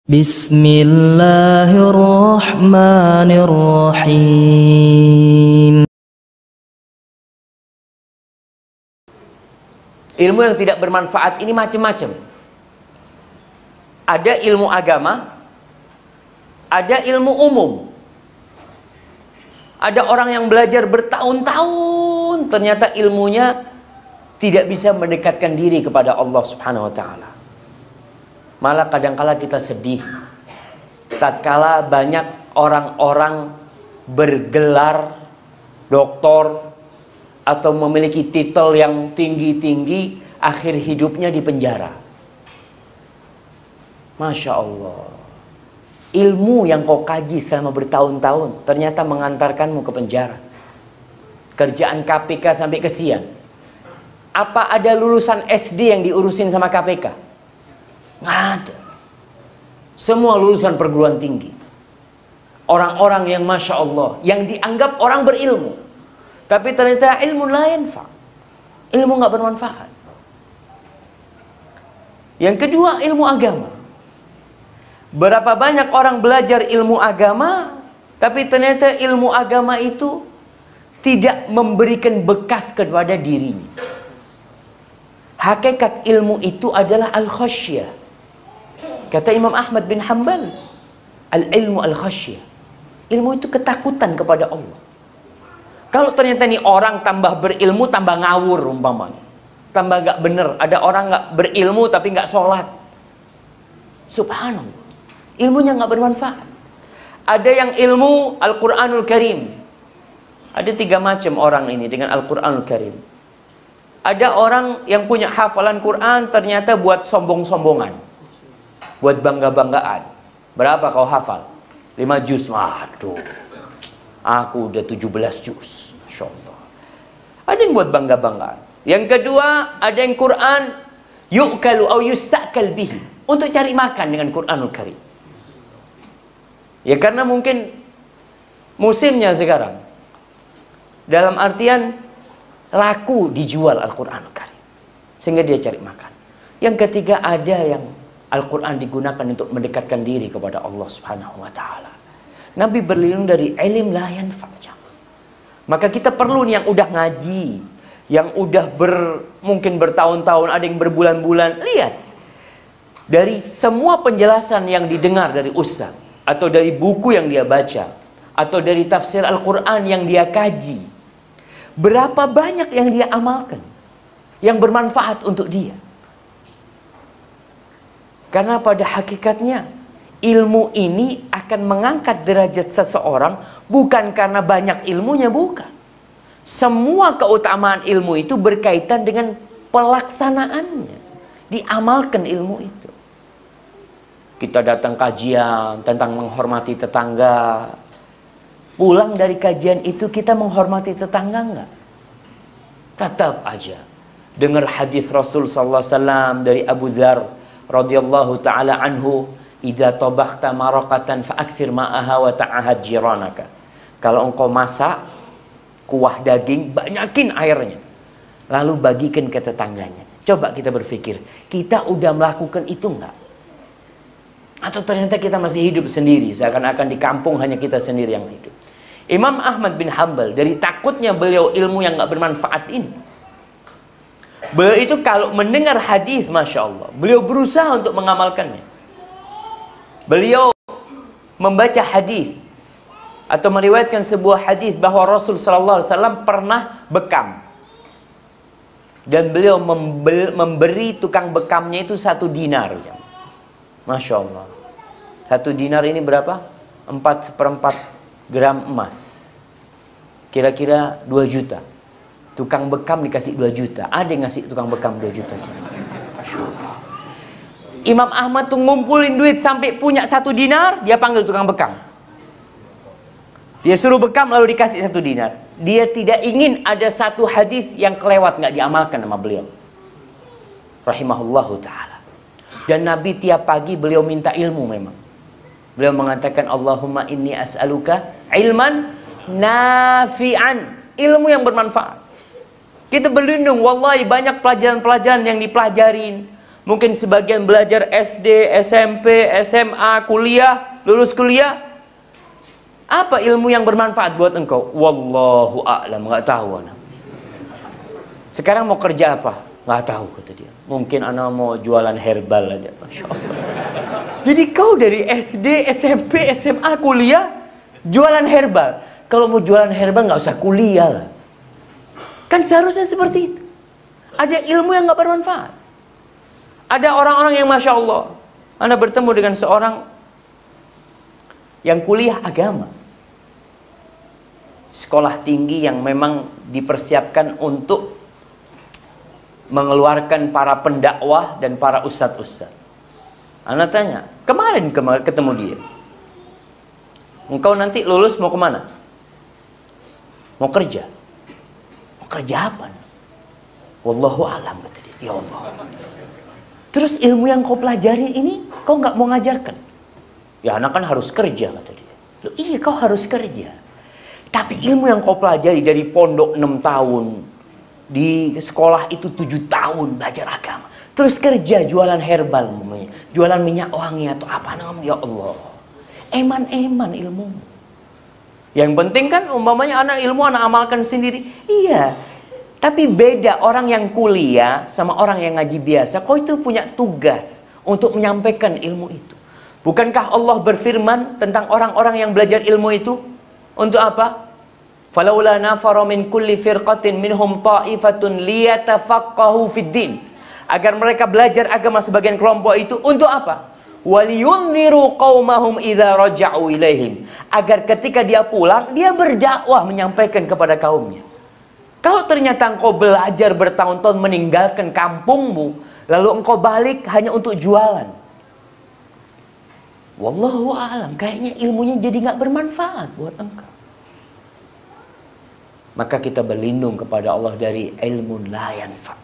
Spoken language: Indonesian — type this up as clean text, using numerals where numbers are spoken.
Bismillahirrahmanirrahim. Ilmu yang tidak bermanfaat ini macam-macam. Ada ilmu agama, ada ilmu umum. Ada orang yang belajar bertahun-tahun, ternyata ilmunya tidak bisa mendekatkan diri kepada Allah Subhanahu wa ta'ala. Malah kadangkala kita sedih tatkala banyak orang-orang bergelar doktor atau memiliki titel yang tinggi-tinggi, akhir hidupnya di penjara. Masya Allah, ilmu yang kau kaji selama bertahun-tahun ternyata mengantarkanmu ke penjara. Kerjaan KPK sampai kesian. Apa ada lulusan SD yang diurusin sama KPK? Nggak ada. Semua lulusan perguruan tinggi. Orang-orang yang Masya Allah, yang dianggap orang berilmu, tapi ternyata ilmu lain, ilmu nggak bermanfaat. Yang kedua, ilmu agama. Berapa banyak orang belajar ilmu agama, tapi ternyata ilmu agama itu tidak memberikan bekas kepada dirinya. Hakikat ilmu itu adalah al-khasyah. Kata Imam Ahmad bin Hanbal, al-ilmu al-khasyah. Ilmu itu ketakutan kepada Allah. Kalau ternyata nih orang tambah berilmu, tambah ngawur umpamanya. Tambah gak bener. Ada orang gak berilmu tapi gak sholat. Subhanallah. Ilmunya gak bermanfaat. Ada yang ilmu Al-Quranul Karim. Ada 3 macam orang ini dengan Al-Quranul Karim. Ada orang yang punya hafalan Quran ternyata buat sombong-sombongan, buat bangga-banggaan. Berapa kau hafal? 5 juz. Waduh, aku udah 17 juz. Masya Allah. Ada yang buat bangga-banggaan. Yang kedua, ada yang Quran yu'kalu au yusta'kal bihi, untuk cari makan dengan Quranul Karim. Ya karena mungkin musimnya sekarang, dalam artian laku dijual Al-Quranul Karim, sehingga dia cari makan. Yang ketiga, ada yang Al-Quran digunakan untuk mendekatkan diri kepada Allah Subhanahu wa ta'ala. Nabi berlindung dari ilm la yanfa'. Maka kita perlu nih yang udah ngaji, yang udah mungkin bertahun-tahun, ada yang berbulan-bulan. Lihat, dari semua penjelasan yang didengar dari ustaz, atau dari buku yang dia baca, atau dari tafsir Al-Quran yang dia kaji, berapa banyak yang dia amalkan, yang bermanfaat untuk dia. Karena pada hakikatnya ilmu ini akan mengangkat derajat seseorang bukan karena banyak ilmunya, bukan. Semua keutamaan ilmu itu berkaitan dengan pelaksanaannya. Diamalkan ilmu itu. Kita datang kajian tentang menghormati tetangga. Pulang dari kajian itu kita menghormati tetangga enggak? Tetap aja dengar hadis Rasul sallallahu alaihi wasallam dari Abu Dzar radhiyallahu ta'ala anhu, idza tabakhta maraqatan fa'akthir ma'aha wa ta'ahad jiranaka. Kalau engkau masak kuah daging, banyakin airnya, lalu bagikan ke tetangganya. Coba kita berpikir, kita udah melakukan itu enggak? Atau ternyata kita masih hidup sendiri, seakan-akan di kampung hanya kita sendiri yang hidup. Imam Ahmad bin Hanbal, dari takutnya beliau ilmu yang enggak bermanfaat ini, beliau itu kalau mendengar hadis, Masya Allah, beliau berusaha untuk mengamalkannya. Beliau membaca hadis atau meriwayatkan sebuah hadis bahwa Rasul Sallallahu Alaihi Wasallam pernah bekam, dan beliau memberi tukang bekamnya itu 1 dinar. Masya Allah, 1 dinar ini berapa? 4/4 gram emas, kira-kira 2 juta. Tukang bekam dikasih 2 juta. Ada yang ngasih tukang bekam 2 juta. Imam Ahmad tuh ngumpulin duit sampai punya 1 dinar, dia panggil tukang bekam. Dia suruh bekam lalu dikasih 1 dinar. Dia tidak ingin ada satu hadis yang kelewat nggak diamalkan sama beliau. Rahimahullahu ta'ala. Dan Nabi tiap pagi beliau minta ilmu memang. Beliau mengatakan, Allahumma inni as'aluka ilman nafi'an. Ilmu yang bermanfaat. Kita berlindung, wallahi banyak pelajaran-pelajaran yang dipelajarin, Mungkin sebagian belajar SD, SMP, SMA, kuliah, lulus kuliah. Apa ilmu yang bermanfaat buat engkau? Wallahu a'lam, nggak tahu anak. Sekarang mau kerja apa? Nggak tahu kata dia. Mungkin anak mau jualan herbal aja. Masya Allah. Jadi kau dari SD, SMP, SMA, kuliah jualan herbal. Kalau mau jualan herbal nggak usah kuliah lah. Kan seharusnya seperti itu. Ada ilmu yang nggak bermanfaat. Ada orang-orang yang Masya Allah, Anda bertemu dengan seorang yang kuliah agama, sekolah tinggi yang memang dipersiapkan untuk mengeluarkan para pendakwah dan para ustadz-ustadz. Anda tanya, kemarin ketemu dia, engkau nanti lulus mau kemana? Mau kerja? Mau kerja apa? Wallahu a'lam, kata dia. Ya Allah. Terus ilmu yang kau pelajari ini kau nggak mau ngajarkan? Ya anak kan harus kerja, kata dia. Loh, iya kau harus kerja. Tapi ilmu yang kau pelajari dari pondok 6 tahun, di sekolah itu 7 tahun belajar agama, terus kerja jualan herbal, jualan minyak wangi atau apa namanya, ya Allah. Eman-eman ilmu. Yang penting kan umpamanya anak ilmu anak amalkan sendiri. Iya. Tapi beda orang yang kuliah sama orang yang ngaji biasa. Kau itu punya tugas untuk menyampaikan ilmu itu. Bukankah Allah berfirman tentang orang-orang yang belajar ilmu itu? Untuk apa? Falaula nafara min kulli firqatin minhum ta'ifatun liyatafaqahu fid din. Agar mereka belajar agama sebagian kelompok itu untuk apa? Waliyunziru qaumahum idza raja'u ilaihim. Agar ketika dia pulang, dia berdakwah menyampaikan kepada kaumnya. Kalau ternyata engkau belajar bertahun-tahun meninggalkan kampungmu, lalu engkau balik hanya untuk jualan, wallahu a'lam, kayaknya ilmunya jadi nggak bermanfaat buat engkau. Maka kita berlindung kepada Allah dari ilmu la yanfa'.